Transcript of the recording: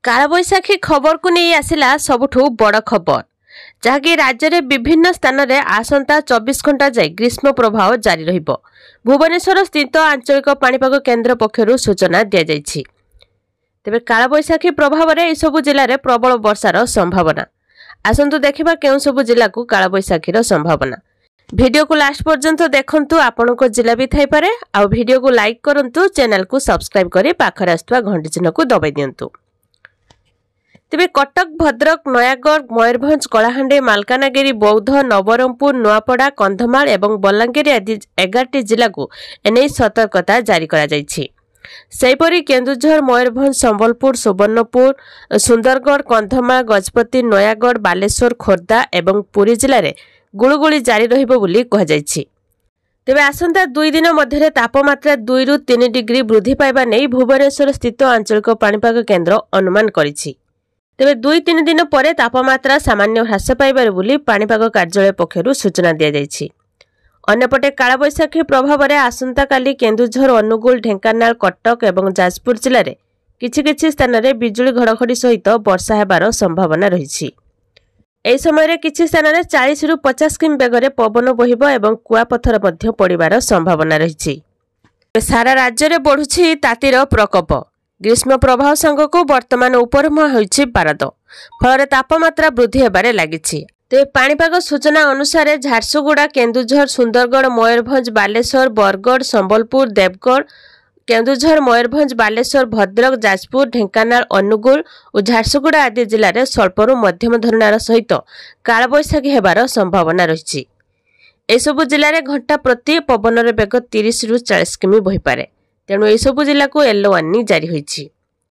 कालबैशाखी खबर को नहीं आसिला सबुठु बड़ खबर जहाँकि राज्य में विभिन्न स्थान में आसंता 24 घंटा जाए ग्रीष्म प्रभाव जारी रहिबो। भुवनेश्वर स्थित आंचलिक पाणीपाग केन्द्र पक्षरु सूचना दिया जायछि। तेबे कालबैशाखी प्रभाव में सबु जिले में प्रबल वर्षार संभावना। आसंतु देखिबा केउं सबु जिला को कालबैशाखीर संभावना। वीडियो को लास्ट पर्यंत देखंतु आपनको जिला भी थाई पारे। आ वीडियो को लाइक करंतु, चैनल को सब्सक्राइब करी पाखरे आस्तुवा घंटी चिन्ह को दबाई दियंतु। तेबे कटक, भद्रक, नयागढ़, मयूरभंज, कलाहांडी, मालकानगिरी, बौद्ध, नवरंगपुर, नुआपड़ा, कंधमाल एवं बलांगीर आदि 11टी जिला को एने सतर्कता जारी करा जायछि। सेहिपरि केन्दुझर, मयूरभंज, संबलपुर, सुवर्णपुर, सुंदरगढ़, कंधमाल, गजपति, नयागढ़, बालेश्वर, खोर्धा एवं पुरी जिले में गुळुगुळी जारी रहिबो बोली कहा जायछि। तेबे आसंता 2 दिन मध्य तापमात्रा 2 रु 3 डिग्री वृद्धि पाइबा नै भुवनेश्वर स्थित आंचलिक पाणीपाग केन्द्र अनुमान करिछि। तेबे 2-3 दिन पर तापमात्रा सामान्य ह्रास पाइबार बोली पाणीपाग कार्यालय पक्षरु सूचना दिया जायछि। अन्यपटे कालबैशाखी प्रभाव में आसंता काली केन्दुझर, अनुगुल, ढेंकानाल, कटक एवं जाजपुर जिले में किछि स्थान में बिजुली घड़घड़ी सहित वर्षा हेबार संभावना रहिछि। एही समय किछि स्थान में 40 रु 50 किमी बेगरे पवन बहिबो एवं कुआपथर मध्य पड़िबार संभावना रहिछि। सारा राज्य में बढ़ुछि तातीर प्रकोप। ग्रीष्म प्रभाव संगकु वर्तमान उपरमुहा होइछि पारद, फल तापमात्रा वृद्धि हेबारे लागिछि। तेबे पाणीपाग सूचना अनुसार झारसुगुड़ा, केन्दुझर, सुंदरगढ़, मयूरभंज, बालेश्वर, बरगढ़, संबलपुर, देवगढ़, केन्दुझर, मयूरभंज, बालेश्वर, भद्रक, जाजपुर, ढेंकानाल, अनुगुल और झारसुगुड़ा आदि जिले में स्वल्परू मध्यम धरणार सहित कालबैशाखी हेबार संभावना रहिछि। एसबु जिले में घंटा प्रति पवनर बेग 30 रु 40 किमी बहिपारे। तेणु एसबु जिला को येलो वार्निंग जारी होइछि।